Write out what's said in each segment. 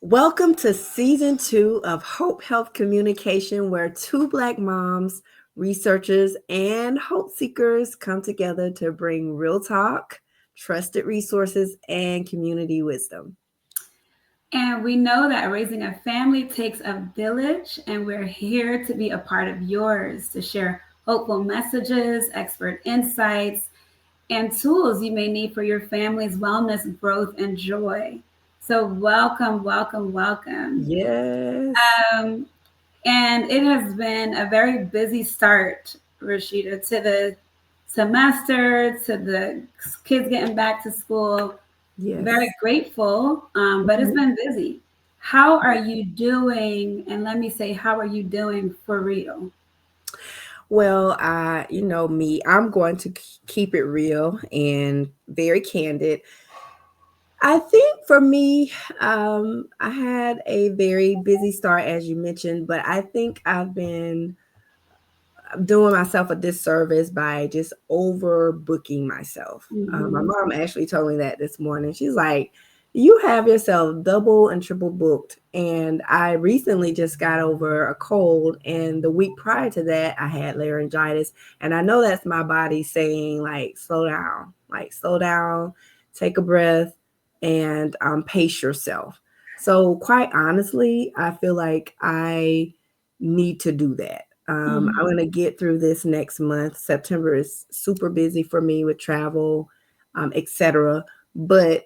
Welcome to season 2 of HopeHealth Communication, where two Black moms, researchers, and hope seekers come together to bring real talk, trusted resources, and community wisdom. And we know that raising a family takes a village, and we're here to be a part of yours to share hopeful messages, expert insights, and tools you may need for your family's wellness, growth, and joy. So, welcome, welcome, welcome. Yes. Um, and it has been a very busy start, Rasheeta, to the semester, to the kids getting back to school. Yes. Very grateful, but it's been busy. How are you doing? And let me say, how are you doing for real? Well, me, I'm going to keep it real and very candid. I think for me, I had a very busy start, as you mentioned, but I think I've been doing myself a disservice by just overbooking myself. My mom actually told me that this morning. She's like, you have yourself double and triple booked. And I recently just got over a cold. And the week prior to that, I had laryngitis. And I know that's my body saying, slow down, take a breath, and pace yourself. So, quite honestly, I feel like I need to do that. I'm going to get through this next month. September is super busy for me with travel, etc. But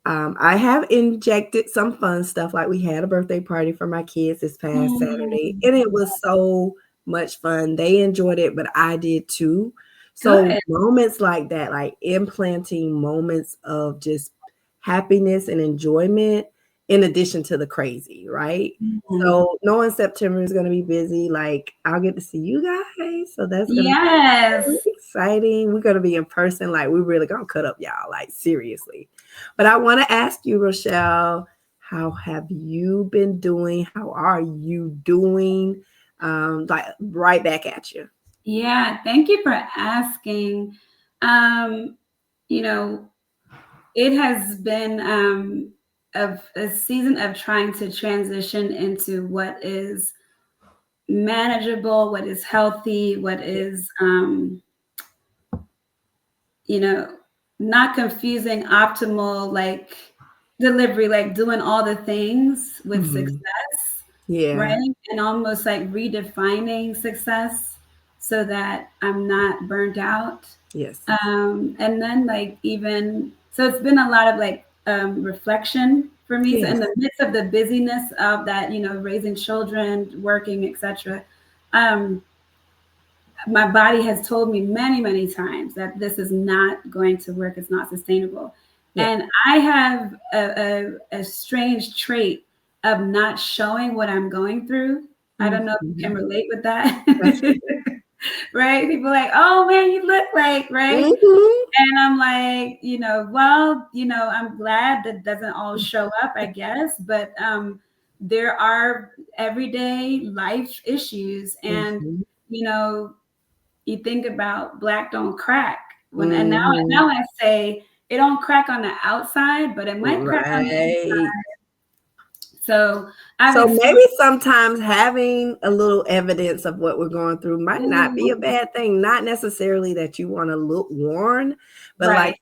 I have injected some fun stuff. Like we had a birthday party for my kids this past Saturday, and it was so much fun. They enjoyed it, but I did too. So Good. moments like that, like implanting moments of just happiness and enjoyment in addition to the crazy, right? So knowing September is going to be busy, like I'll get to see you guys. So that's going to Yes. be really exciting. We're going to be in person. Like we're really going to cut up y'all, like seriously. But I want to ask you, Rochelle, how have you been doing? How are you doing? Like right back at you. Yeah. Thank you for asking. Um, you know, it has been a season of trying to transition into what is manageable, what is healthy, what is not confusing optimal like delivery, like doing all the things with success, Yeah. right? And almost like redefining success so that I'm not burnt out. Yes. And then like even so it's been a lot of like reflection for me. So Yes. in the midst of the busyness of that, raising children, working, etc. My body has told me many, many times that this is not going to work. It's not sustainable. Yeah. And I have a strange trait of not showing what I'm going through. I don't know if you can relate with that. Right? People are like, oh man, you look like, right? And I'm like, I'm glad that doesn't all show up, I guess. But there are everyday life issues. And, you think about black don't crack. And now I say it don't crack on the outside, but it might crack on the inside. So maybe sometimes having a little evidence of what we're going through might not be a bad thing. Not necessarily that you want to look worn, but like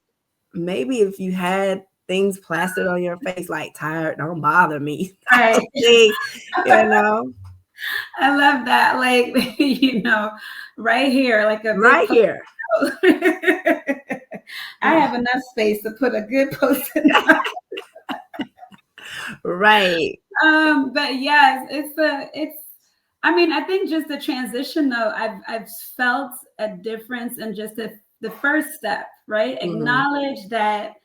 maybe if you had things plastered on your face, like tired, don't bother me. Right. I love that. Like, right here, like a right here. I have enough space to put a good post-it. Right. But yes, I think just the transition though, I've felt a difference in just the first step, right? Acknowledge that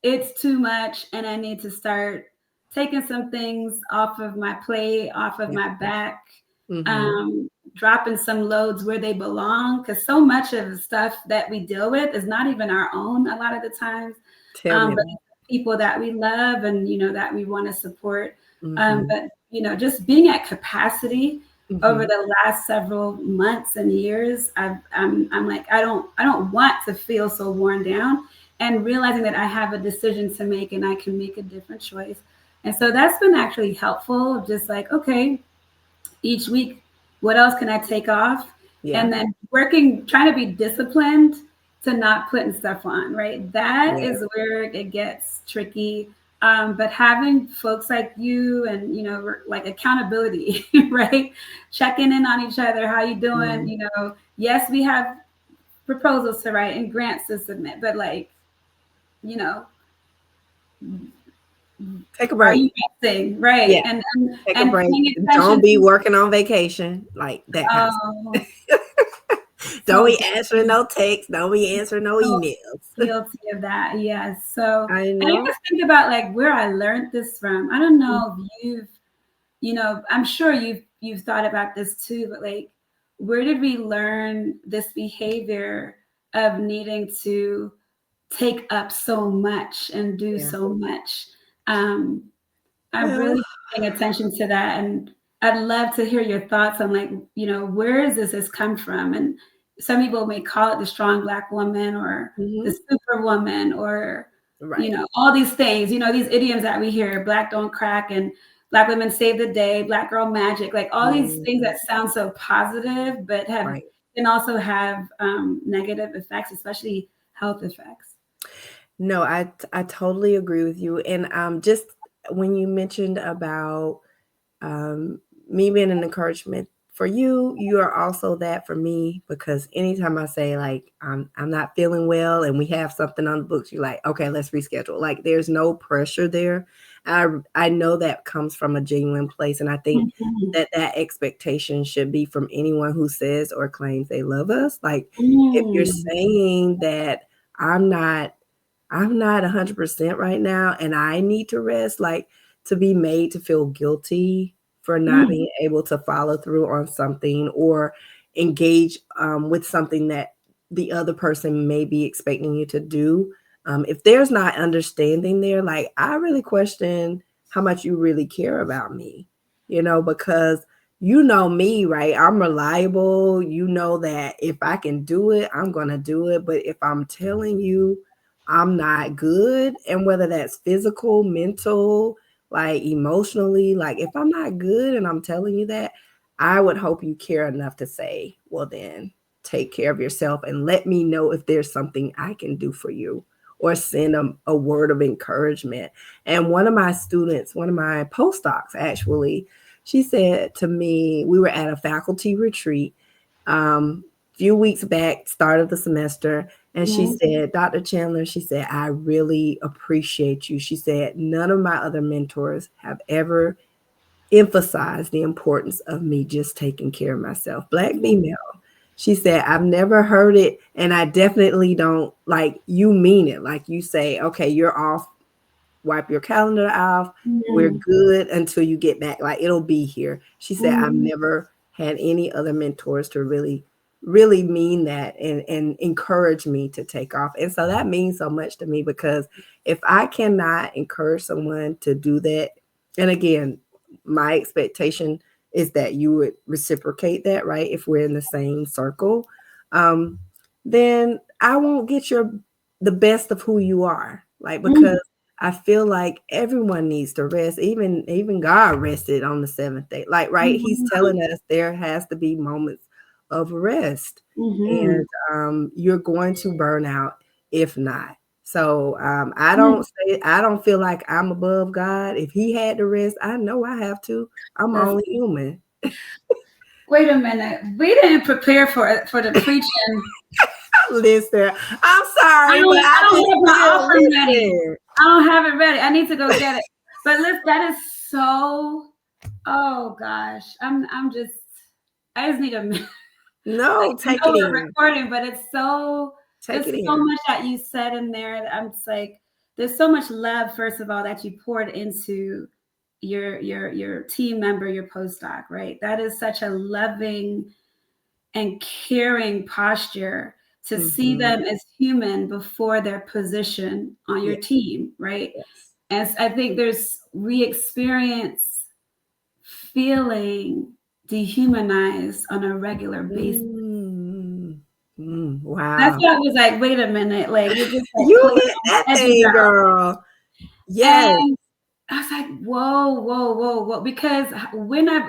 it's too much and I need to start taking some things off of my plate, off of my back, dropping some loads where they belong. Because so much of the stuff that we deal with is not even our own a lot of the times. But people that we love and, that we want to support. But, just being at capacity over the last several months and years, I'm like, I don't want to feel so worn down, and realizing that I have a decision to make and I can make a different choice. And so that's been actually helpful. Just like, okay, each week, what else can I take off? Yeah. And then working, trying to be disciplined to not putting stuff on, right? That Yeah. is where it gets tricky. But having folks like you and, like accountability, right? Checking in on each other. How you doing? Mm. Yes, we have proposals to write and grants to submit, but like, you know, Take a are break. you resting? Right. Yeah. Take a And break. paying Don't attention be to, working on vacation. Like that kind of oh, stuff. Don't so be answering no texts. Don't be answering no so emails. guilty of that. Yes. So I I know. just think about like where I learned this from. I don't Mm. know if I'm sure you've thought about this too, but like where did we learn this behavior of needing to take up so much and do Yeah. so much? Um, I'm Well, really paying attention to that, and I'd love to hear your thoughts on like, where is this has come from? And some people may call it the strong Black woman or the mhm. superwoman or Right. all these things, these idioms that we hear, Black don't crack and Black women save the day, Black girl magic, like all these things Mhm. that sound so positive, but Right. can also have negative effects, especially health effects. No, I totally agree with you. And just when you mentioned about um, me being an encouragement for you, you are also that for me because anytime I say like I'm not feeling well and we have something on the books, you're like, okay, let's reschedule. Like there's no pressure there. I know that comes from a genuine place, and I think Mhm. that expectation should be from anyone who says or claims they love us. Like if you're Mm. saying that I'm not I'm not 100% right now and I need to rest, like to be made to feel guilty for not Mm. being able to follow through on something or engage with something that the other person may be expecting you to do. If there's not understanding there, like I really question how much you really care about me, because you know me, right? I'm reliable. You know that if I can do it, I'm going to do it. But if I'm telling you I'm not good, and whether that's physical, mental, like emotionally, like if I'm not good and I'm telling you that, I would hope you care enough to say, well, then take care of yourself and let me know if there's something I can do for you or send a word of encouragement. And one of my students, one of my postdocs actually, she said to me, we were at a faculty retreat few weeks back, start of the semester, and she Mm. said, Dr. Chandler, she said, I really appreciate you. She said, none of my other mentors have ever emphasized the importance of me just taking care of myself. Black female. She said, I've never heard it, and I definitely don't like you mean it. Like you say, okay, you're off, wipe your calendar off. We're Mm. good until you get back. Like it'll be here. She said, I've Mm. never had any other mentors to really mean that and encourage me to take off. And so that means so much to me because if I cannot encourage someone to do that, and again, my expectation is that you would reciprocate that, right? If we're in the same circle, um, then I won't get the best of who you are. Like because Mm. I feel like everyone needs to rest. Even God rested on the seventh day. Like, right? He's Mhm. telling us there has to be moments of rest. Mhm. And you're going to burn out if not. So Mm. I don't feel like I'm above God. If he had to rest, I know I have to. I'm Listen, only human. wait a minute. We didn't prepare for the preaching. Listen, I'm sorry, but I I don't just have my feel offering ready. listen. I don't have it ready. I need to go get it. But listen, that is so. Oh gosh, I'm just. I just need a minute. Like No, I take know it we're in. recording, but it's so. Take There's it so in. much that you said in there that I'm just like. There's so much love, first of all, that you poured into your team member, your postdoc, right? That is such a loving and caring posture to see Hmm. them as human before their position on your Yeah, team, right? yes. And I think we experience feeling dehumanized on a regular basis. Mm, That's wow. why I was like, wait a minute, like you're just like You pulling hit on that the edges thing, out. girl. Yes. And I was like, whoa, whoa, whoa, whoa. Because when have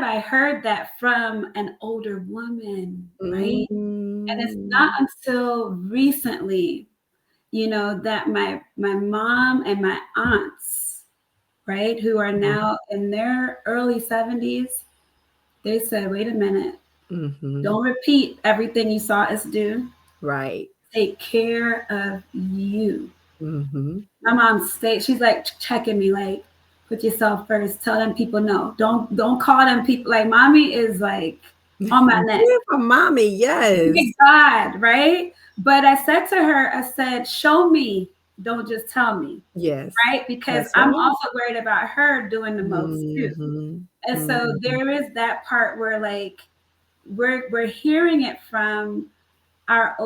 I heard that from an older woman, right? And it's not Mm-hmm. until recently, that my mom and my aunts, right, who are now in their early 70s, they said, wait a minute, Mm-hmm. don't repeat everything you saw us do. Right. Take care of you. Mm-hmm. My mom stayed, she's like checking me, like, put yourself first. Tell them people no. Don't call them people. Like mommy is like on my neck. Yeah, for mommy, Look yes. at God, right? But I said to her, I said, show me, don't just tell me. Yes. Right? Because That's I'm right. also worried about her doing the most too. Mm-hmm. And so Mm-hmm. there is that part where like we're hearing it from our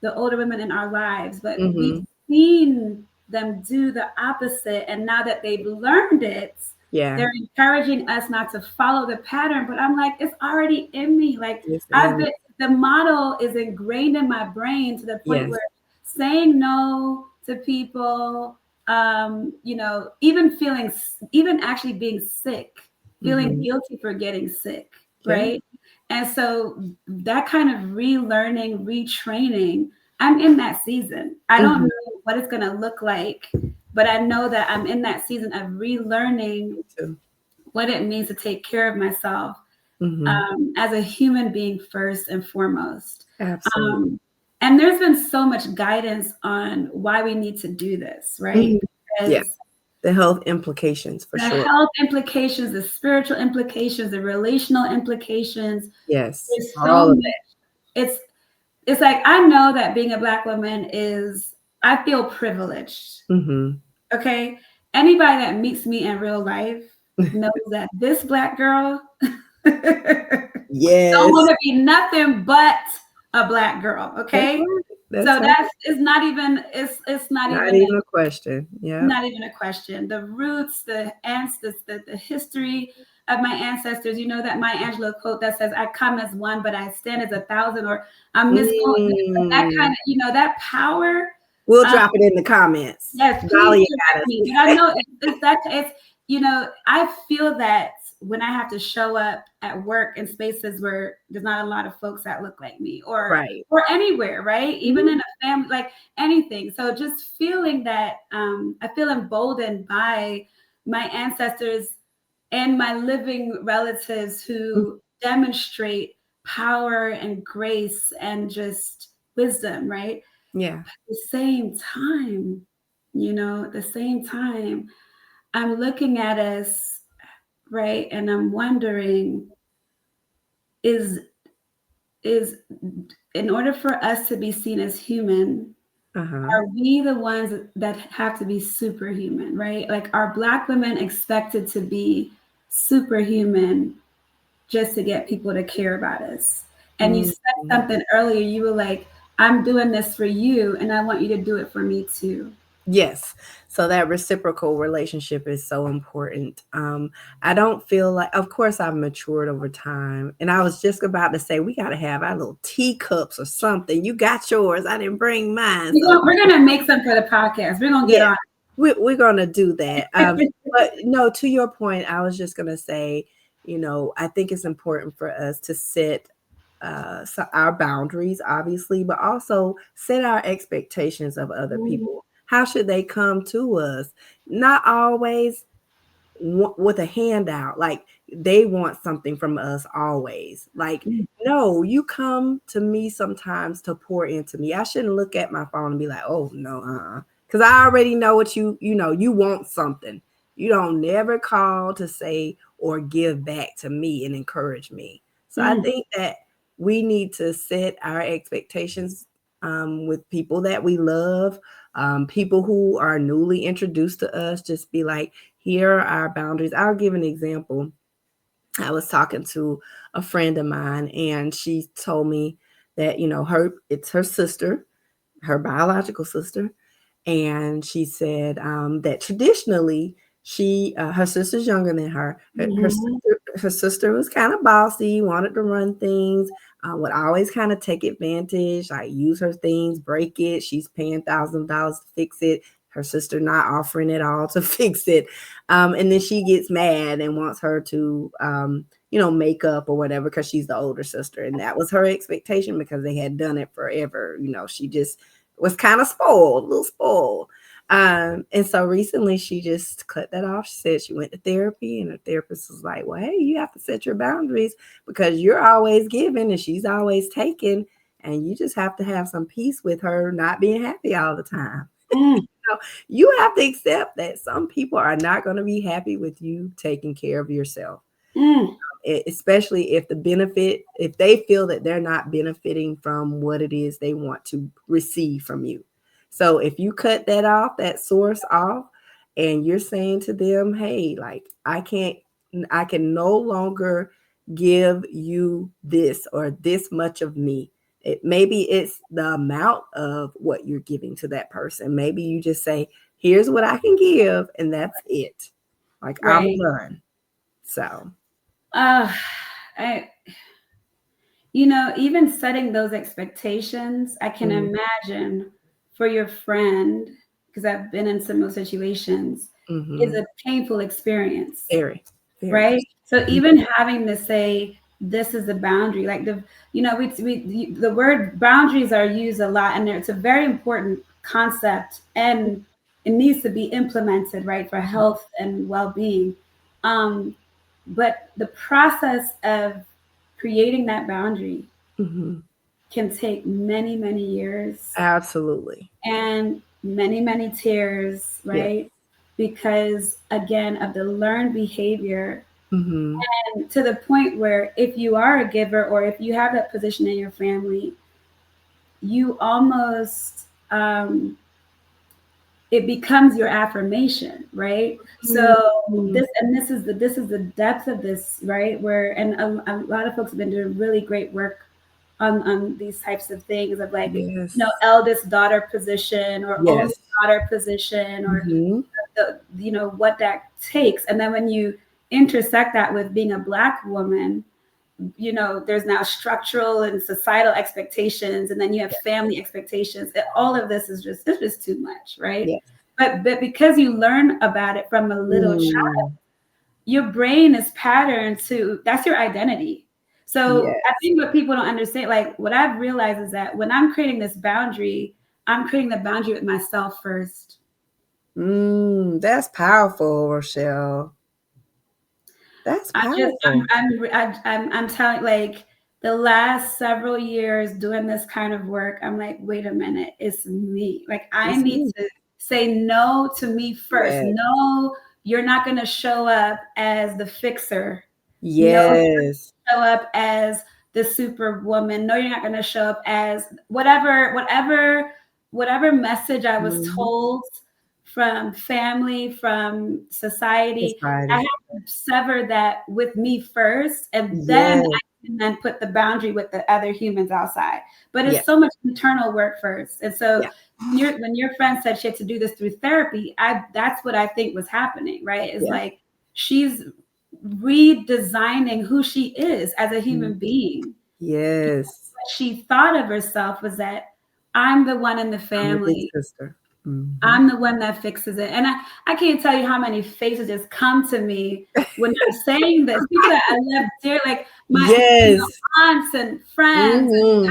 the older women in our lives, but we've Mm-hmm. seen them do the opposite. And now that they've learned it, Yeah. they're encouraging us not to follow the pattern. But I'm like, it's already in me. Like Yes. I've And been, the model is ingrained in my brain to the point yes. where saying no to people, even even actually being sick, feeling Mm-hmm. guilty for getting sick, Yeah. right? And so that kind of relearning, retraining, I'm in that season. I don't Mm-hmm. know what it's going to look like, but I know that I'm in that season of relearning Me too. what it means to take care of myself Mm-hmm. as a human being first and foremost. Absolutely. Um, and there's been so much guidance on why we need to do this, right? Mhm. Yeah. Because The health implications for the sure. health implications, the spiritual implications, the relational implications, Yes. there's so All of much. It's it's like I know that being a black woman is I feel privileged. that. Mm-hmm. Okay. Anybody that meets me in real life knows that this black girl don't Yes. want to be nothing but a black girl. That's Okay. right. That's So right. that's it's not even it's not Not even even a question. Yeah. not even a question. The roots, the history of my ancestors. You know that Maya Angelou quote that says, "I come as one, but I stand as 1,000," or I'm Miss that kind Mm. of that power. We'll Um, drop it in the comments. yes, please Dahlia got correct us. me. But I know it's that it's I feel that when I have to show up at work in spaces where there's not a lot of folks that look like me, Right. or anywhere, right? Even Mhm. in a family, like anything. So just feeling that I feel emboldened by my ancestors and my living relatives Mm. who demonstrate power and grace and just wisdom, right? Yeah. The same time, at the same time, I'm looking at us, right? And I'm wondering, is is in order for us to be seen as human, Uh-huh. are we the ones that have to be superhuman, right? Like are black women expected to be superhuman just to get people to care about us? And you said Mhm. something earlier, you were like, I'm doing this for you and I want you to do it for me too. Yes. So that reciprocal relationship is so important. I don't feel like, of course, I've matured over time. And I was just about to say, we got to have our little teacups or something. You got yours. I didn't bring mine. So, We're gonna make some for the podcast. We're gonna get yeah, on. we're going to do that. But no, to your point, I was just going to say, I think it's important for us to set our boundaries, obviously, but also set our expectations of other Mm, people. How should they come to us? Not always with a handout, like they want something from us always. Like, mm, no, you come to me sometimes to pour into me. I shouldn't look at my phone and be like, oh no, because I already know what you want something. You don't never call to say or give back to me and encourage me. So I mm, think that we need to set our expectations with people that we love, people who are newly introduced to us. Just be like, here are our boundaries. I'll give an example. I was talking to a friend of mine, and she told me that it's her sister, her biological sister, and she said that traditionally her sister's younger than her. mhm, Her sister was kind of bossy, wanted to run things, would always kind of take advantage, like use her things, break it. She's paying $1,000 to fix it. her sister not offering at all to fix it. And then she gets mad and wants her to, make up or whatever because she's the older sister. And that was her expectation because they had done it forever. She just was kind of spoiled, a little spoiled. And so recently she just cut that off. She said she went to therapy and her therapist was like, well, hey, you have to set your boundaries because you're always giving and she's always taking. And you just have to have some peace with her not being happy all the time. Mm. You have to accept that some people are not going to be happy with you taking care of yourself. Mm. Especially if they feel that they're not benefiting from what it is they want to receive from you. So if you cut that source off, and you're saying to them, hey, like, I can no longer give you this or this much of me. Maybe it's the amount of what you're giving to that person. Maybe you just say, here's what I can give, and that's it. Like, I'm Right. done. So I, even setting those expectations, I can imagine for your friend, because I've been in similar situations, is a painful experience. Very, right? So even having to say this is the boundary, like the word boundaries are used a lot, and it's a very important concept, and it needs to be implemented, right, for health and well-being. But the process of creating that boundary can take many, many years. Absolutely. And many, many tears, right? Yes. Because again, of the learned behavior. And to the point where if you are a giver or if you have that position in your family, you almost it becomes your affirmation, right? So this is the depth of this, right? Where a lot of folks have been doing really great work on these types of things of like, eldest daughter position or only daughter position or what that takes. And then when you intersect that with being a Black woman, there's now structural and societal expectations, and then you have family expectations. All of this is just too much, right? But because you learn about it from a little child, your brain is patterned to, that's your identity. So I think what people don't understand, like what I've realized is that when I'm creating this boundary, I'm creating the boundary with myself first. That's powerful, Rochelle. That's powerful. I'm telling, like, the last several years doing this kind of work, I'm like, wait a minute, it's me. Like, I need to say no to me first. No, you're not going to show up as the fixer. No, you're not gonna show up as the superwoman. No, you're not going to show up as whatever message I was told from family, from society. I have to sever that with me first, and then I can then put the boundary with the other humans outside. But it's so much internal work first. And so when your friend said she had to do this through therapy, that's what I think was happening, right? It's like she's redesigning who she is as a human being. Yes. What she thought of herself was that I'm the one in the family. I'm the one that fixes it. And I can't tell you how many faces just come to me when I'm saying this. People that I love dear, like my aunts and friends. And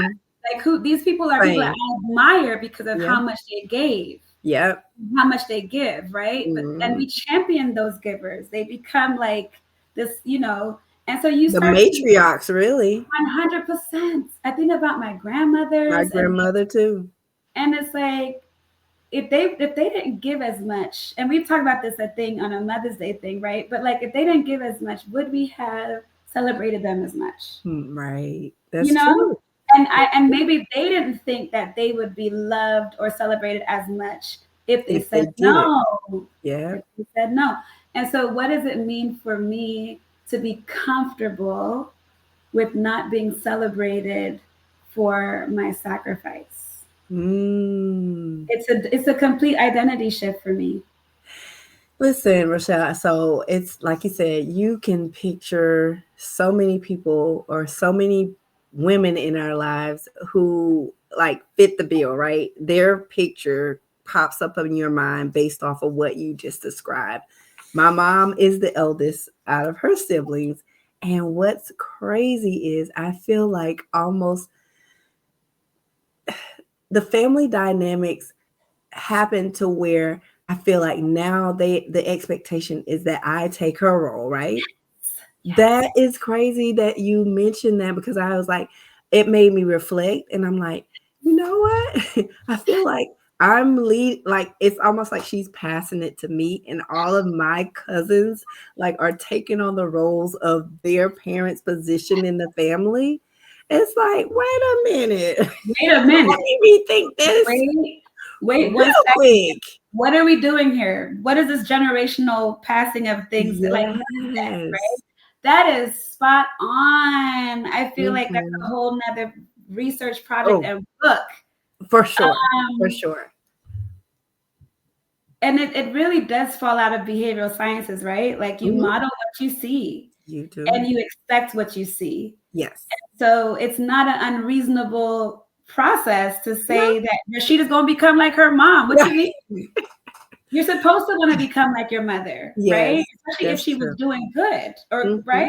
like these people are people that I admire because of how much they gave. How much they give, right? But and we champion those givers. They become like this, and so you start the matriarchs, really. 100%. I think about my grandmothers. My grandmother too. And it's like, if they didn't give as much, and we've talked about this, I think, on a Mother's Day thing, right? But like, if they didn't give as much, would we have celebrated them as much? Right. That's true. And maybe they didn't think that they would be loved or celebrated as much if they said no. If they said no. And so what does it mean for me to be comfortable with not being celebrated for my sacrifice? It's a complete identity shift for me. Listen, Rochelle, so it's like you said, you can picture so many people or so many women in our lives who like fit the bill, right? Their picture pops up in your mind based off of what you just described. My mom is the eldest out of her siblings. And what's crazy is I feel like almost the family dynamics happen to where I feel like now the expectation is that I take her role, right? Yes. That is crazy that you mentioned that because I was like, it made me reflect, and I'm like, you know what? I feel like like it's almost like she's passing it to me, and all of my cousins like are taking on the roles of their parents' position in the family. It's like, wait a minute. Wait a minute. Let me rethink this Wait one real second. quick. What are we doing here? What is this generational passing of things like Yes. that, right? That is spot on. I feel like that's a Mhm. whole nother research project Oh, and book. for sure. For Um, sure. and it really does fall out of behavioral sciences, right? Like you Mhm. model what you see You and do. you expect what you see. Yes. So it's not an unreasonable process to No. say that Rasheeta's going to become like her mom. What you mean? Right. You're supposed to want to become like your mother, right? Yes, Especially if that's she was true. doing good, or right?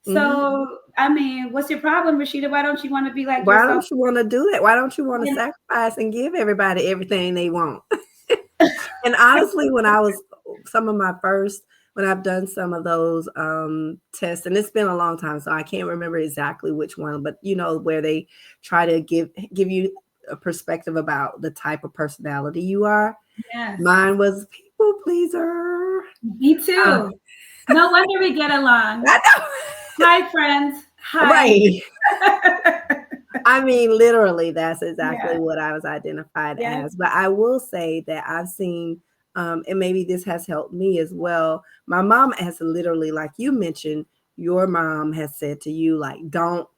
Mhm. Mhm. So, I mean, what's your problem, Rasheeta? Why don't you want to be like Why yourself? don't you wanna do that? Why don't you wanna And sacrifice and give everybody everything they want? And honestly, when I was some of my first when I've done some of those, tests, and it's been a long time, so I can't remember exactly which one, but, where they try to give you a perspective about the type of personality you are. yes, Mine was people pleaser. me Uh, too. No wonder we get along. I know. Hi, friends. Hi. Right. I mean, literally, that's exactly Yeah. what I was identified Yes. as. But I will say that I've seen, and maybe this has helped me as well. My mom has literally, like you mentioned, your mom has said to you, like, don't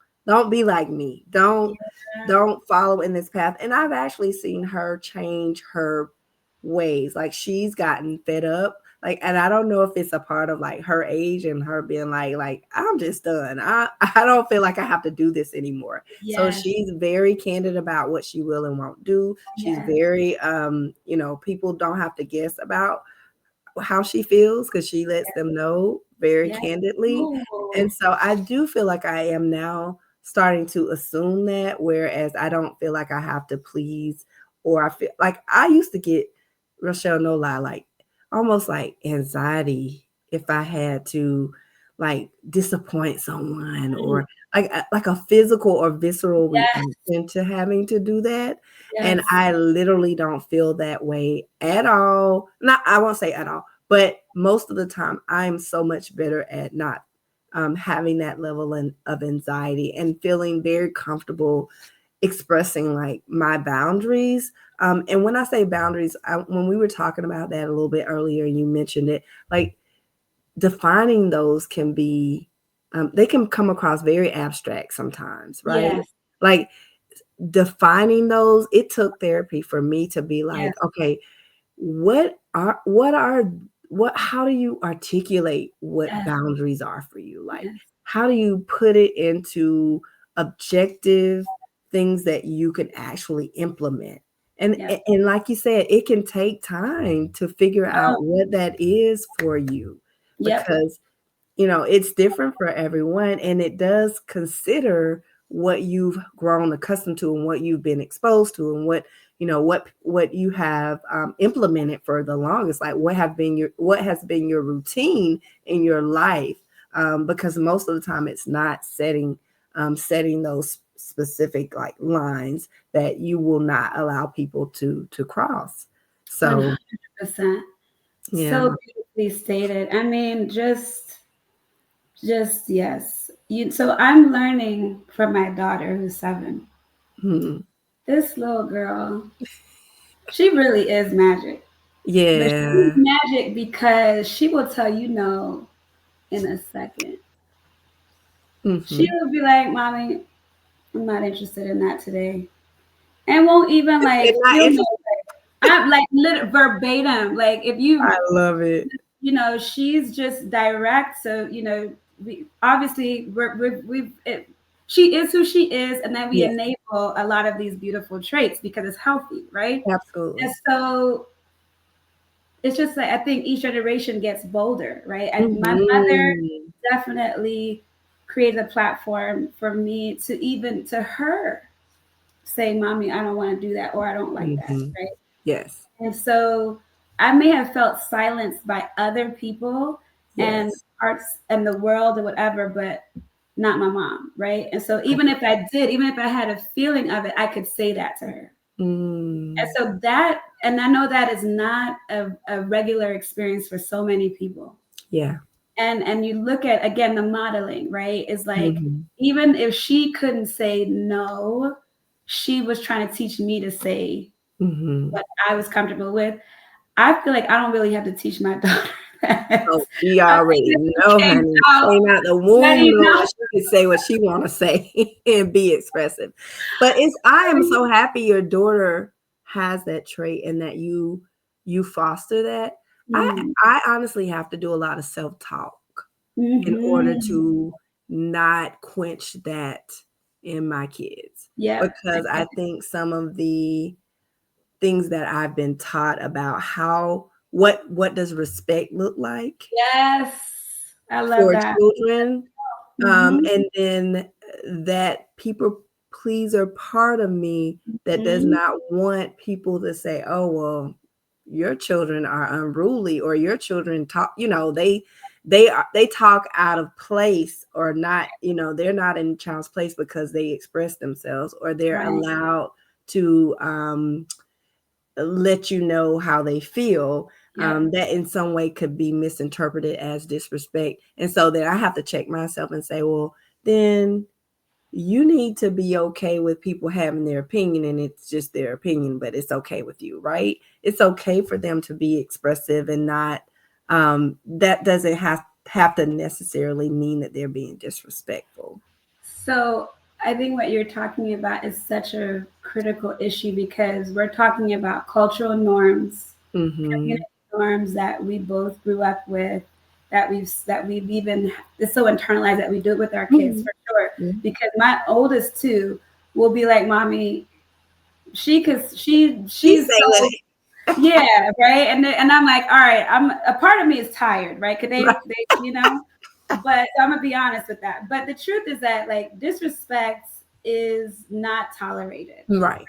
be like me. Yeah. Don't follow in this path. And I've actually seen her change her ways. Like she's gotten fed up. Like, and I don't know if it's a part of like her age and her being like I'm just done. I don't feel like I have to do this anymore. So Yes. she's very candid about what she will and won't do. She's Yes. very people don't have to guess about how she feels because she lets them know very Yes. candidly. And Ooh. so I do feel like I am now starting to assume that, whereas I don't feel like I have to please, or I feel like I used to get, Rochelle, no lie, like almost like anxiety if I had to like disappoint someone, Mm. or like a physical or visceral Yes. reaction to having to do that. And Yes. I literally don't feel that way at all. Not, I won't say at all, but most of the time, I'm so much better at not having that level of anxiety and feeling very comfortable expressing like my boundaries. And when I say boundaries, when we were talking about that a little bit earlier, you mentioned it, like defining those can be, they can come across very abstract sometimes, right? Yes. Like defining those, it took therapy for me to be Yes. like, okay, what how do you articulate what Yes. boundaries are for you? Like Yes. how do you put it into objective things that you can actually implement? And Yep. and like you said, it can take time to figure Oh, out what that is for you, yep. because it's different for everyone, and it does consider what you've grown accustomed to and what you've been exposed to and what you have implemented for the longest. Like what has been your routine in your life, because most of the time it's not setting those specific like lines that you will not allow people to cross. So 100%. So yeah. beautifully stated. I mean, just yes. So I'm learning from my daughter who's 7. Mhm. This little girl, she really is magic. But she's Yeah. magic because she will tell you no in a second. She Hmm. will be like, "Mommy, I'm not interested in that today," and won't even They're like not feel no. interested. I'm like verbatim. Like if I love it. she's just direct. So we obviously we've she is who she is, and then we Yes, enable a lot of these beautiful traits because it's healthy, right? And absolutely. so it's just like I think each generation gets bolder, right? My mother Mm-hmm. definitely created a platform for me to even to her say, "Mommy, I don't want to do that," or "I don't like that," Mm-hmm. right? Yes, And so I may have felt silenced by other people and yes. parts and the world or whatever, but not my mom, right? And so I even if I did, even if I had a feeling of it, I could say that to her. And Mm, so that, and I know that is not a regular experience for so many people. yeah. And you look at again the modeling, right? Is like Mm-hmm. even if she couldn't say no, she was trying to teach me to say Mm-hmm. what I was comfortable with. I feel like I don't really have to teach my daughter that. Oh, she I think already that know, she came honey. out Came out the womb ready. knowing No, she can say what she want to say and be expressive. But it's I am so happy your daughter has that trait and that you foster that. I mm, I honestly have to do a lot of self-talk in order mm-hmm. to not quench that in my kids Yep. because I think some of the things that I've been taught about how what does respect look like Yes. I love for that. children, Mm-hmm. and then that people pleaser part of me that does Mm-hmm. not want people to say, "Oh, well, your children are unruly," or your children talk, they talk out of place or not, they're not in child's place because they express themselves or they're Right. allowed to let you know how they feel, Yep. that in some way could be misinterpreted as disrespect. And so then I have to check myself and say, well, then you need to be okay with people having their opinion and it's just their opinion, but it's okay with you, right? It's okay for them to be expressive and not, that doesn't have to necessarily mean that they're being disrespectful. So I think what you're talking about is such a critical issue because we're talking about cultural norms, Mm-hmm. community norms that we both grew up with, that we've even it's so internalized that we do it with our kids Mhm. for sure. Yeah. Because my oldest two will be like, "Mommy, She she's say so what yeah, right." And I'm like, "All right, I'm a part of me is tired, right? Because right. they. But I'm gonna be honest with that. But the truth is that like disrespect is not tolerated. Right.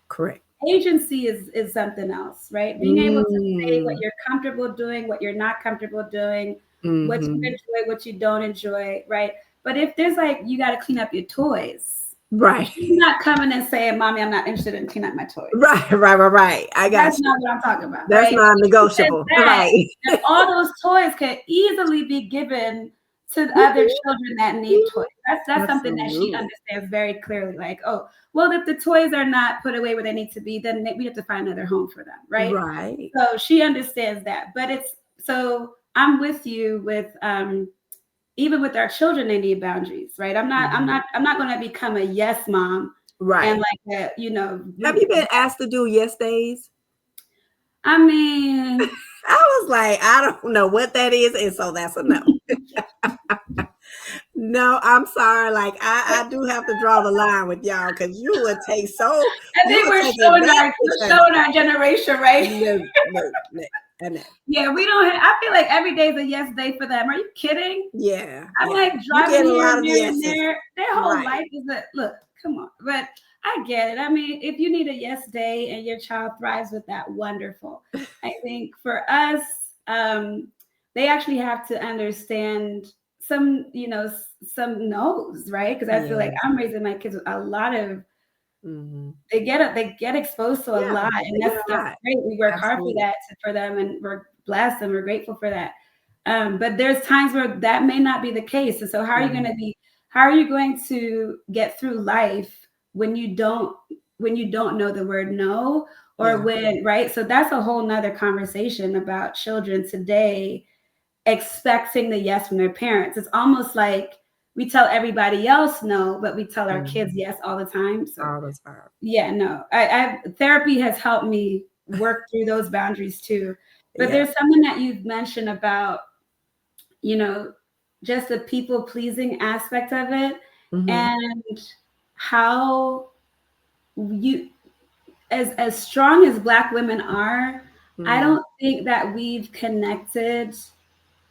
Correct. Agency is something else, right? Being able to say what Mm. you're comfortable doing, what you're not comfortable doing, what you Mhm. enjoy, what you don't enjoy, right? But if there's like you got to clean up your toys, Right. you're not coming and saying, "Mommy, I'm not interested in cleaning up my toys." Right. I got That's you. not what I'm talking about, That's right? Says non-negotiable. that, Right. and all those toys could easily be given to other Mhm, children that need mhm. toys. That's something that she Absolutely. understands very clearly. Like, oh, well, if the toys are not put away where they need to be, then we have to find another home for them, right? Right. So she understands that. But it's so I'm with you with even with our children, they need boundaries, right? I'm not, I'm Mhm. not, I'm not going to become a yes mom and Right. like that, Have you been asked to do yes days? I mean, I was like, I don't know what that is, and so that's a no. No, I'm sorry. Like I do have to draw the line with y'all because I you think would we're take it showing back our to we're church. showing our generation, right? No. I know. Yeah, we don't have, I feel like every day is a yes day for them. Are you kidding? I'm Yeah. like You driving get a here lot and of there and yeses. there. Their whole Right. life is a look, come on. But I get it. I mean, if you need a yes day and your child thrives with that, wonderful. I think for us, um, they actually have to understand some, some no's, right? Because I feel like Yes. I'm raising my kids with a lot of Mhm. they get exposed to a Yeah, lot, and they get a that's lot. great. We work hard for Absolutely. that for them, and we're blessed and we're grateful for that. But there's times where that may not be the case, and so Mhm. how are you going to get through life when you don't know the word no, or Yeah. when, right? So that's a whole nother conversation about children today expecting the yes from their parents. It's almost like we tell everybody else no, but we tell our kids Mhm. yes all the time. So All the time. yeah, no. Therapy has helped me work through those boundaries too. But Yeah. there's something that you've mentioned about, you know, just the people pleasing aspect of it. Mm-hmm. and how you, as strong as Black women are, I Mm-hmm. don't think that we've connected.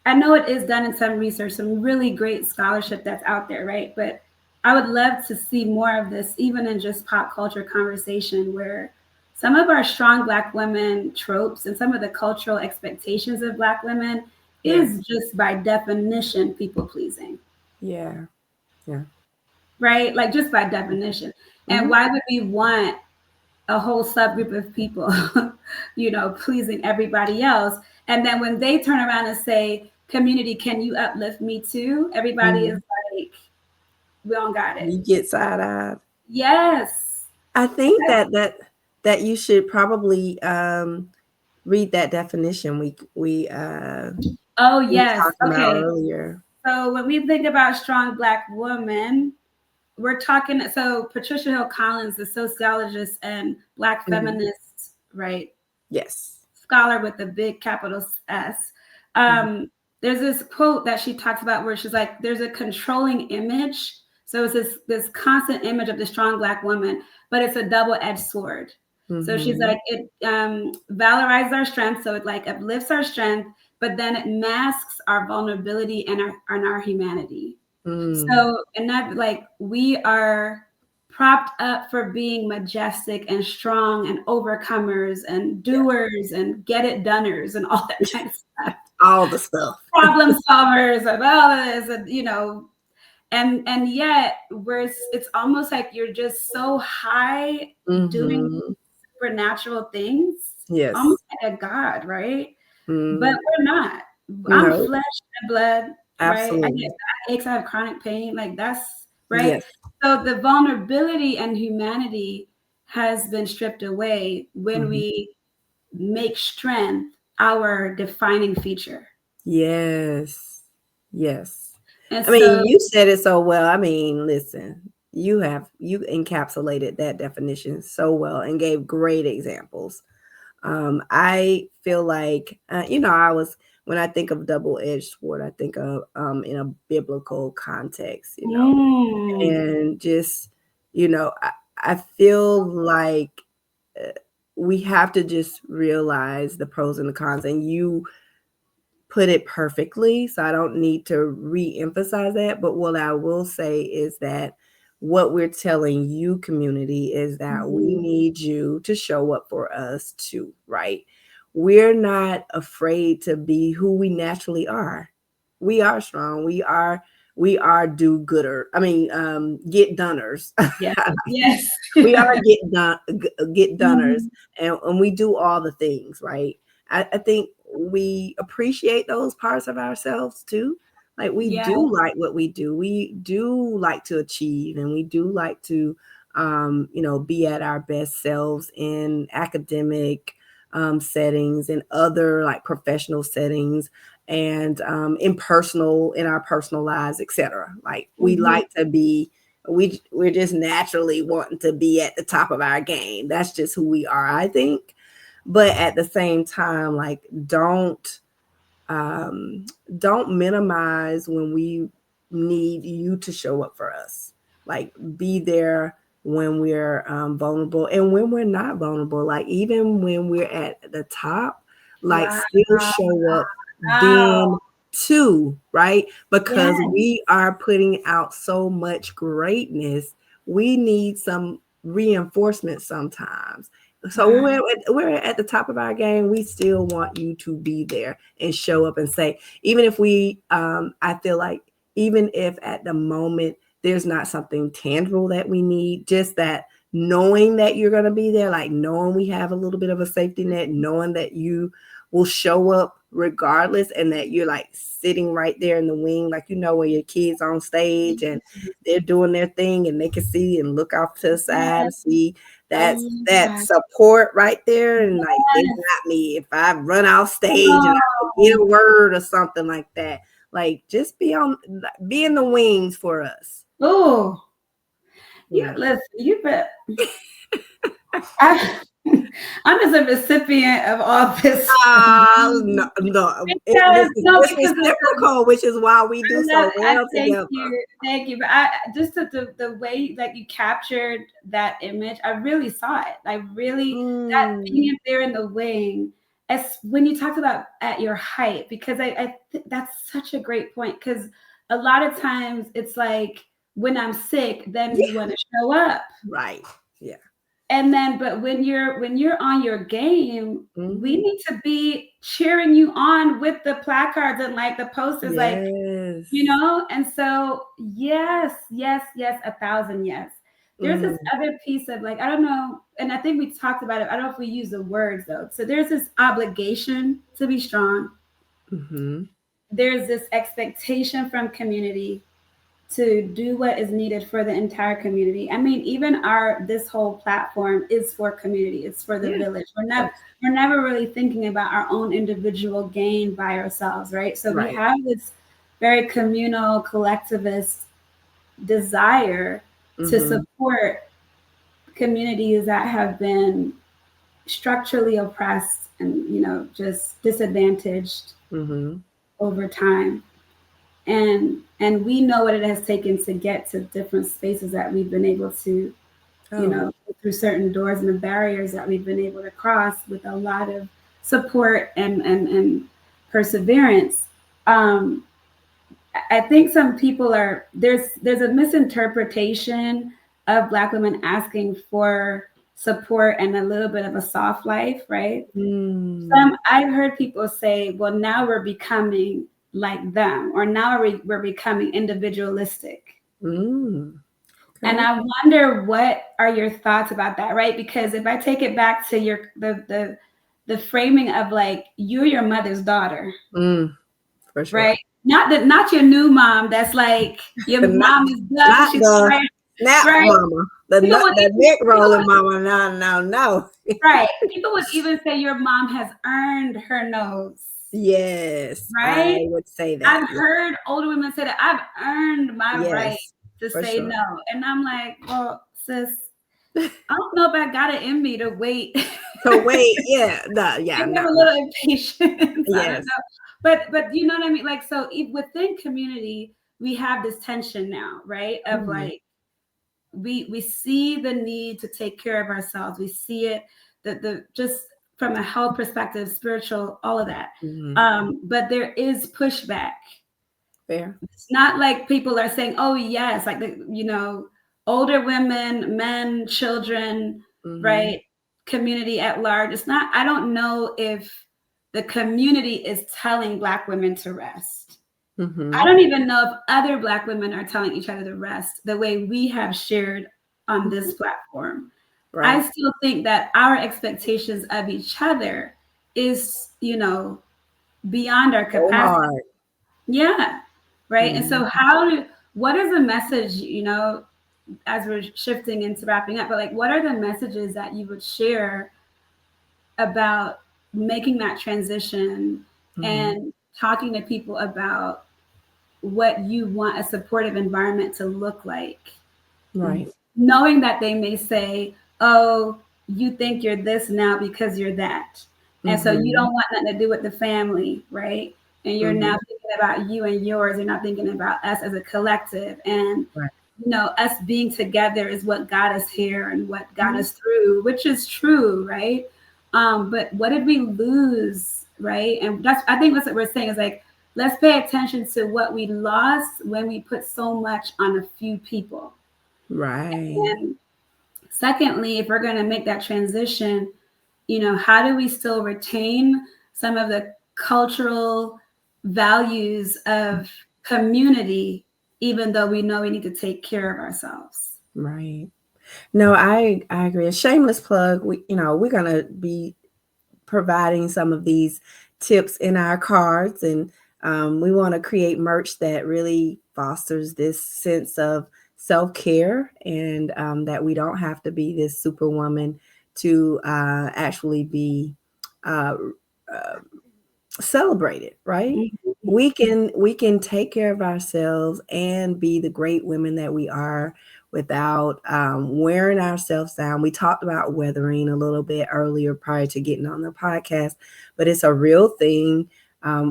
I know it is done in some research, some really great scholarship that's out there, right? But I would love to see more of this, even in just pop culture conversation, where some of our strong Black women tropes and some of the cultural expectations of Black women Yeah. is just by definition people pleasing, Yeah. Yeah. right? Like just by definition. And Mm-hmm. why would we want a whole subgroup of people, pleasing everybody else? And then when they turn around and say, community, can you uplift me too? Everybody is Mm-hmm. like, we don't got it. You get side-eyed. Yes. I think that you should probably read that definition Oh, we yes. talked about Okay. earlier. So when we think about strong Black women, we're talking, so Patricia Hill Collins, the sociologist and Black Mm-hmm. feminist, right? Yes. Scholar with a big capital S. Mm-hmm. There's this quote that she talks about where she's like, there's a controlling image. So it's this constant image of the strong Black woman, but it's a double-edged sword. So she's Mm-hmm. like, it valorizes our strength, so it like uplifts our strength, but then it masks our vulnerability and our humanity. Mm. So, and that, like, we are propped up for being majestic and strong and overcomers and Yeah. doers and get it doners and all that kind of stuff. All the stuff. Problem solvers and all this, and and yet it's almost like you're just so high doing Mm-hmm. supernatural things, Yes. almost like a god, right? But Mm. we're not. I'm No, flesh and blood, right? I get absolutely. aches, I have chronic pain, like that's right. Yes. So the vulnerability and humanity has been stripped away when Mm-hmm. we make strength our defining feature. Yes. Yes. And I mean, so, you said it so well. I mean, listen, you encapsulated that definition so well and gave great examples. I feel like I was when I think of double-edged sword, I think of in a biblical context, mm, and just I feel like uh, we have to just realize the pros and the cons, and you put it perfectly, so I don't need to re-emphasize that. But what I will say is that what we're telling you, community, is that we mhm, need you to show up for us too, right? We're not afraid to be who we naturally are. We are strong. We are do-gooder. I mean, get doners. yes, yes. We are get doners, Mhm, and we do all the things, right? I think we appreciate those parts of ourselves too. Like we yeah, do like what we do. We do like to achieve, and we do like to be at our best selves in academic settings and other like professional settings, and in our personal lives, etc. Like we mhm, like to be we're just naturally wanting to be at the top of our game. That's just who we are, I think. But at the same time, like um don't minimize when we need you to show up for us. Like be there when we're vulnerable and when we're not vulnerable. Like even when we're at the top, like wow, still show up then too, right? Because yeah, we are putting out so much greatness, we need some reinforcement sometimes. So when right, we're at the top of our game, we still want you to be there and show up and say, even if I feel like even if at the moment there's not something tangible that we need, just that knowing that you're going to be there, like knowing we have a little bit of a safety net, knowing that you will show up regardless, and that you're like sitting right there in the wing, like when your kids on stage and they're doing their thing and they can see and look off to the side yeah, and see I that's love that that. support right there, and like they Yes. got me if I run off stage and I forget Oh, a word or something like that. Like just be in the wings for us. oh, you Yeah. listen, you bet. I, I'm just a recipient of all this. No, no. This Because is no, it's because the reciprocal, which is why we I do love. so I well thank together. you, thank you. But I just the way that you captured that image, I really saw it. I really that being Mm, up there in the wing, as when you talked about at your height, because that's such a great point. Because a lot of times it's like when I'm sick, then you yeah, want to show up, right. Yeah. and then but when you're on your game, we Hmm. need to be cheering you on with the placards and like the posters, like, Yes. and so yes, yes, yes, 1,000 yes. There's this Mm, other piece of like, I don't know, and I think we talked about it. I don't know if we use the words though. So there's this obligation to be strong. mm-hmm. There's this expectation from community to do what is needed for the entire community. I mean, even our this whole platform is for community. It's for the Yeah. village. Yes. We're never really thinking about our own individual gain by ourselves, right? So we Right. have this very communal, collectivist desire to Mm-hmm. support communities that have been structurally oppressed and just disadvantaged Mm-hmm. over time, and we know what it has taken to get to different spaces that we've been able to, Oh, through certain doors and the barriers that we've been able to cross with a lot of support and perseverance. um, I think some people are there's a misinterpretation of Black women asking for support and a little bit of a soft life, right? mm, I've heard people say, well, now we're becoming like them, or now we're becoming individualistic. mm. And Okay. I wonder, what are your thoughts about that, right? Because if I take it back to the framing of like, you're your mother's daughter, Mm, for sure. right? Not your new mom that's like your Not, mom is done, not she's the tired, snap right? mama, People would the even neck rolling mama. No, no, no. right. People would even say your mom has earned her nose, Yes, I right? would say that. I've Yeah. heard older women say that I've earned my right Yes, to for say sure. no. And I'm like, well, sis, I don't know if I got it in me to wait. So wait, yeah, no, yeah, Maybe no, I'm a no. little impatient. I don't Yes. know. But you know what I mean? Like, so if within community, we have this tension now, right? Of Mm, like, we see the need to take care of ourselves. We see it, the just from a health perspective, spiritual, all of that. mhm. But there is pushback. Fair. It's not like people are saying, "Oh yes," like older women, men, children, Mhm, right? Community at large. It's not. I don't know if the community is telling Black women to rest. I mhm, don't even know if other Black women are telling each other to rest the way we have shared on mhm. this platform. I Right. still think that our expectations of each other is, beyond our So capacity. hard. Yeah. Right. And so Mhm, what is the message, as we're shifting into wrapping up, but like, what are the messages that you would share about making that transition mhm. and talking to people about what you want a supportive environment to look like, Right. knowing that they may say, oh, you think you're this now because you're that. And so you Mhm, don't want nothing to do with the family, right? And you're now mhm. thinking about you and yours. You're not thinking about us as a collective. And, Right. us being together is what got us here and what got Mhm. us through, which is true, right? But what did we lose, right? And I think that's what we're saying is like, let's pay attention to what we lost when we put so much on a few people. Right. And secondly, if we're going to make that transition, how do we still retain some of the cultural values of community, even though we know we need to take care of ourselves? Right. No, I agree. A shameless plug. We're gonna be providing some of these tips in our cards, and we want to create merch that really fosters this sense of self-care, and that we don't have to be this superwoman to actually be uh, uh, celebrated, right? Mhm. We can take care of ourselves and be the great women that we are without wearing ourselves down. We talked about weathering a little bit earlier prior to getting on the podcast, but it's a real thing.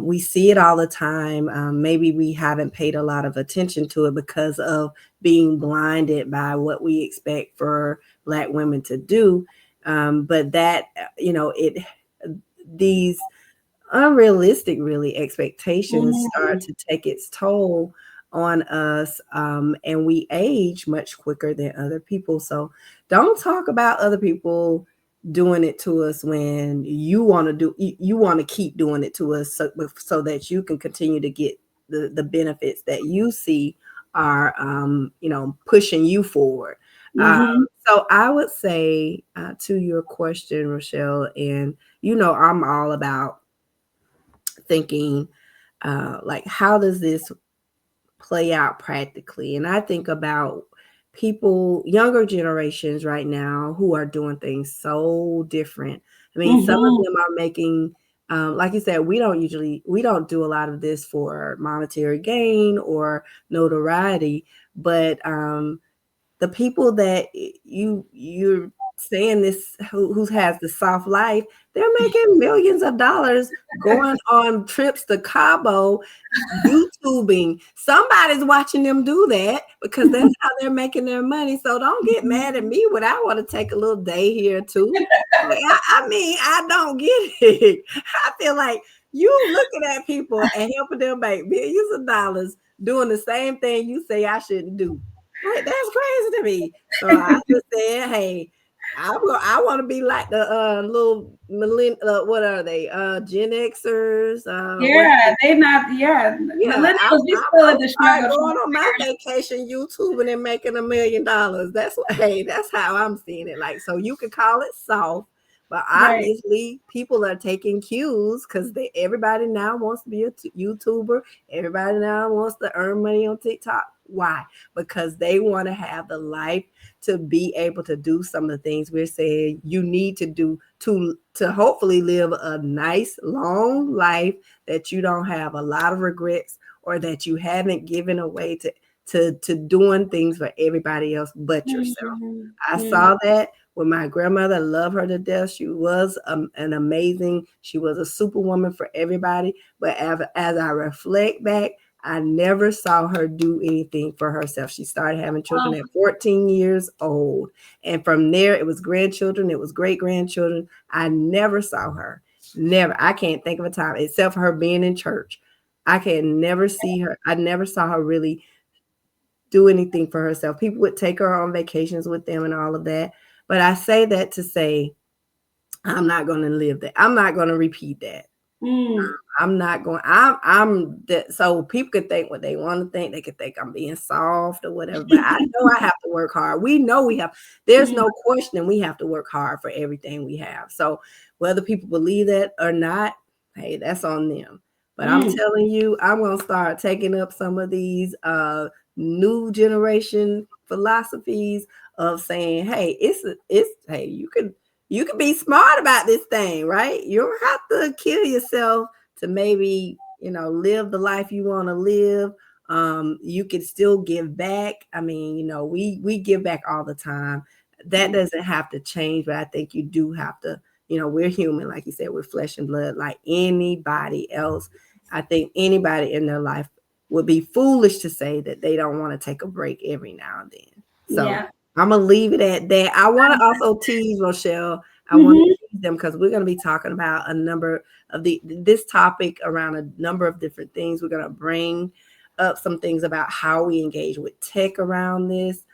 We see it all the time. Maybe we haven't paid a lot of attention to it because of being blinded by what we expect for Black women to do. But that, these unrealistic really expectations start Mhm. to take its toll on us, and we age much quicker than other people. So don't talk about other people doing it to us when you want to keep doing it to us, so that you can continue to get the benefits that you see are pushing you forward. uh, Mhm. so I would say, to your question, Rochelle, and I'm all about thinking, like, how does this play out practically? And I think about people, younger generations right now, who are doing things so different. I mean, some of Mhm. them are making, like you said, we don't do a lot of this for monetary gain or notoriety, but the people that you're saying this, who has the soft life, they're making millions of dollars going on trips to Cabo, YouTubing. Somebody's watching them do that because that's how they're making their money. So don't get mad at me when I want to take a little day here too. Like, I mean, I don't get it. I feel like you looking at people and helping them make millions of dollars doing the same thing you say I shouldn't do. Like, that's crazy to me. So I just said, hey, I want to be like the little what are they? Gen Xers, what Yeah, they not. Yeah, yeah, millennials. We still I'm in the start struggle trying going to on my figure it vacation YouTubing and making $1 million. That's what, hey, that's how I'm seeing it. Like, so you could call it soft, but out. Right. obviously people are taking cues because everybody now wants to be a YouTuber. Everybody now wants to earn money on TikTok. Why? Because they want to have the life to be able to do some of the things we're saying you need to do to hopefully live a nice long life, that you don't have a lot of regrets, or that you haven't given away to doing things for everybody else but yourself. Mhm. I Mhm. saw that with my grandmother. I love her to death. She was she was a superwoman for everybody. But as I reflect back, I never saw her do anything for herself. She started having children Oh, at 14 years old. And from there, it was grandchildren, it was great grandchildren. I never saw her. Never. I can't think of a time except for her being in church. I can never see her. I never saw her really do anything for herself. People would take her on vacations with them and all of that. But I say that to say, I'm not going to live that. I'm not going to repeat that. mm, I'm not going. I'm that. So people could think what they want to think. They could think I'm being soft or whatever. But I know I have to work hard. We know we have. There's mm, no question we have to work hard for everything we have. So whether people believe that or not, hey, that's on them. But I'm mm. telling you, I'm gonna start taking up some of these new generation philosophies of saying, hey, it's hey, you can be smart about this thing, right? You don't have to kill yourself to maybe live the life you want to live. You can still give back. I mean, we give back all the time. That doesn't have to change, but I think you do have to. We're human, like you said, we're flesh and blood like anybody else. I think anybody in their life would be foolish to say that they don't want to take a break every now and then. So Yeah. I'm gonna leave it at that. I want to also tease Rochelle. I want to Mhm. tease them because we're going to be talking about a number of this topic around a number of different things. We're going to bring up some things about how we engage with tech around this.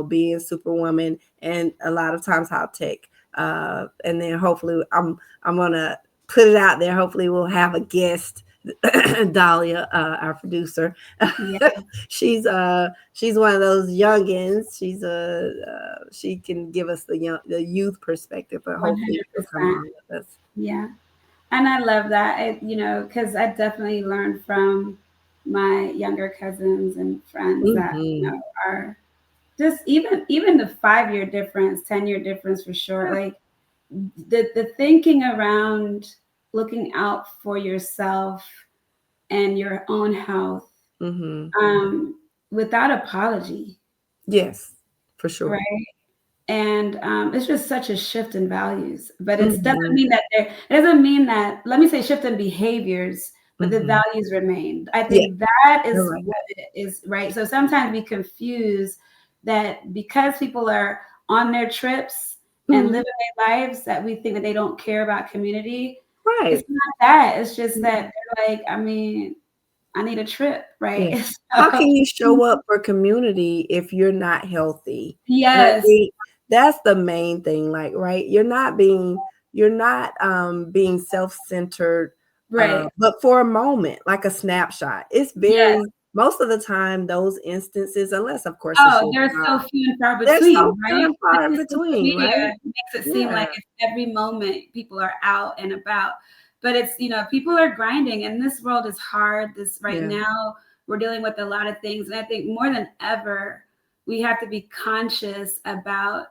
Being superwoman, and a lot of times how tech. And then hopefully, I'm gonna put it out there. Hopefully, we'll have a guest, Dahlia, our producer. Yeah. She's one of those youngins. She can give us the youth perspective, but hopefully she'll come 100%. on with us. Yeah. And I love that. Because I definitely learned from my younger cousins and friends that, Mm-hmm. are just even the 5-year difference, 10-year difference for sure. Like the thinking around looking out for yourself and your own health, Mm-hmm. um, without apology. Yes, for sure. right? And it's just such a shift in values, but it doesn't Mhm. mean that it doesn't mean that, let me say, shift in behaviors, but the Mhm. values remain. I Yeah, think that you're is right. what it is, right? So sometimes we confuse that because people are on their trips and Mhm. living their lives, that we think that they don't care about community. It's Right. not that. It's just Mhm. that they're like, I mean, I need a trip, Yeah. right? How So, can you show up for community if you're not healthy? And I yes, think that's the main thing, like, right? You're not being self-centered, right. but for a moment, like a snapshot. It's Yes. very most of the time those instances, unless of course it's Oh, your they're so job, few and far they're so between, few right? and far in Because social between, media right? makes it seem like Yeah. it's every moment people are out and about. But it's, people are grinding and this world is hard. This right Yeah. now, we're dealing with a lot of things. And I think more than ever, we have to be conscious about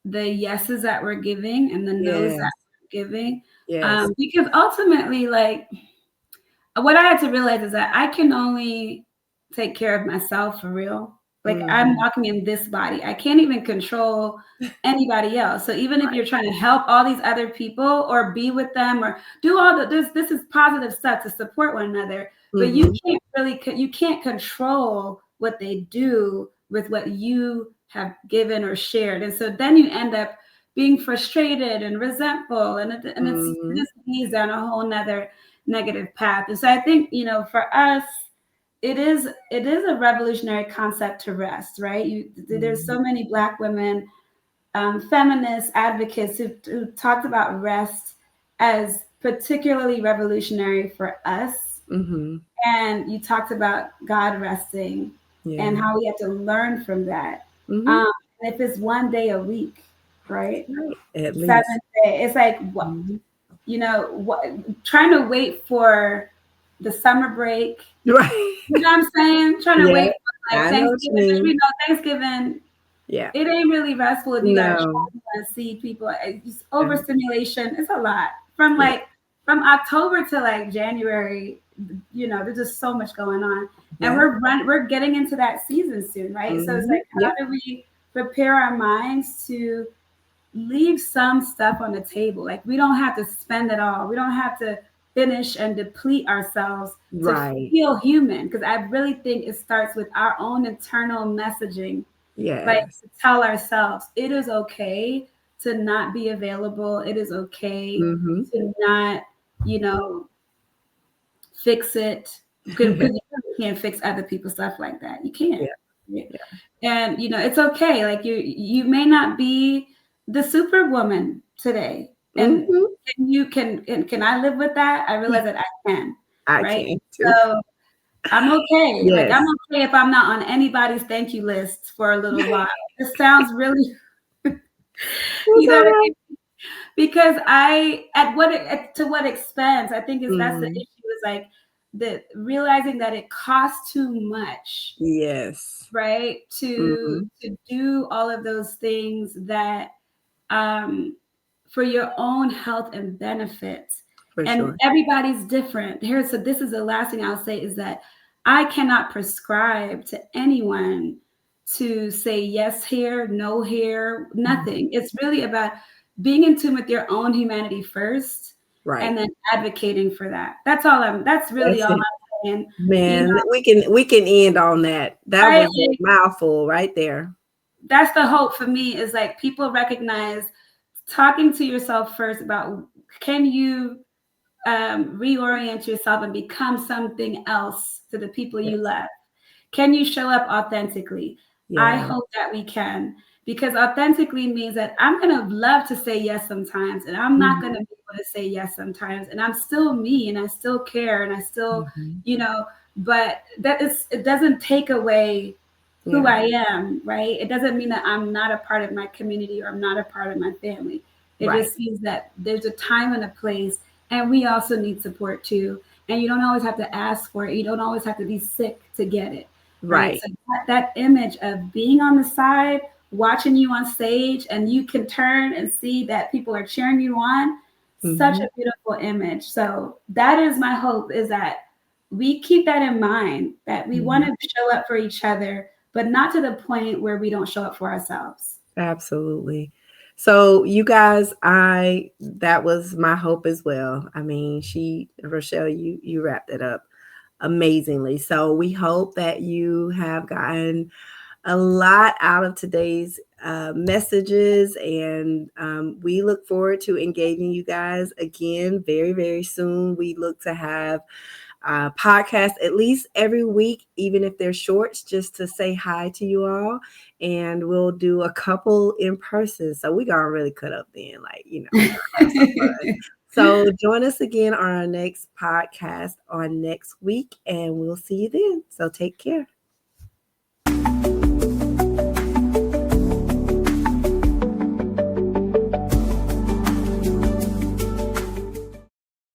the yeses that we're giving and the nos that Yes. we're giving. Yes. Because ultimately, like, what I had to realize is that I can only take care of myself for real. Like I'm Mhm. walking in this body. I can't even control anybody else. So even if Right. you're trying to help all these other people or be with them or do all the this is positive stuff to support one another, but you Mhm. can't really you can't control what they do with what you have given or shared. And so then you end up being frustrated and resentful it Mhm. just leads down a whole nother negative path. And so I think, for us, it is a revolutionary concept to rest, right? There's Mhm. so many Black women, feminist advocates who talked about rest as particularly revolutionary for us. Mhm. And you talked about God resting and Yeah. how we have to learn from that. Mhm. Um, and if it's one day a week, right? Right. At least. Seventh day, it's like what Mhm. what trying to wait for the summer break. Right. You know what I'm saying? Trying to Yeah. wait for like I know what you Thanksgiving, because we mean. know Thanksgiving, Yeah. it ain't really restful if you gotta No. travel and see people. It's just No. overstimulation. It's a lot. From Yeah. like from October to like January, there's just so much going on. And Yeah. we're getting into that season soon, right? So it's Mhm. like, Yep. how do we prepare our minds to leave some stuff on the table? Like we don't have to spend it all. We don't have to finish and deplete ourselves to Right. feel human. Because I really think it starts with our own internal messaging, like Yes. to tell ourselves it is okay to not be available. It is okay Mhm. to not, you know, fix it, because you can't fix other people's stuff like that. You can't. Yeah. Right? Yeah. And it's okay. Like you may not be the superwoman today, and Mhm. can I live with that? I realize that I can, I right? can too. So I'm okay. Like I'm Yes. okay if I'm not on anybody's thank you list for a little while. It sounds really, It's you know all what I right. mean? Because to what expense? I think is that's the Mhm. issue, is like the realizing that it costs too much, Yes. right? To Mhm. do all of those things that, um for your own health and benefits. For And sure. everybody's different. So this is the last thing I'll say, is that I cannot prescribe to anyone to say yes here, no here, Mhm. nothing. It's really about being in tune with your own humanity first Right. and then advocating for that. That's really That's all it. I'm saying. You Man, know, we can end on that. That right? was a Like, mouthful right there. that's the hope for me, is like people recognize talking to yourself first about, can you reorient yourself and become something else to the people you Yes. love? Can you show up authentically? I Yeah. hope that we can, because authentically means that I'm going to love to say yes sometimes, and I'm not going to Mhm. be able to say yes sometimes. And I'm still me, and I still care, and I still, Mhm. but it doesn't take away who Yeah. I am, right? It doesn't mean that I'm not a part of my community or I'm not a part of my family. It Right. just means that there's a time and a place, and we also need support too. And you don't always have to ask for it. You don't always have to be sick to get it, right? Right. So that image of being on the side, watching you on stage, and you can turn and see that people are cheering you on. Such a Mhm. beautiful image. So that is my hope, is that we keep that in mind, that we want Mhm. to show up for each other, but not to the point where we don't show up for ourselves. Absolutely. So you guys, that was my hope as well. I mean, Rochelle, you wrapped it up amazingly. So we hope that you have gotten a lot out of today's messages, and we look forward to engaging you guys again very, very soon. We look to have podcast at least every week, even if they're shorts, just to say hi to you all. And we'll do a couple in person. So we're going to really cut up then, like, we're going to have some fun. So join us again on our next podcast on next week, and we'll see you then. So take care.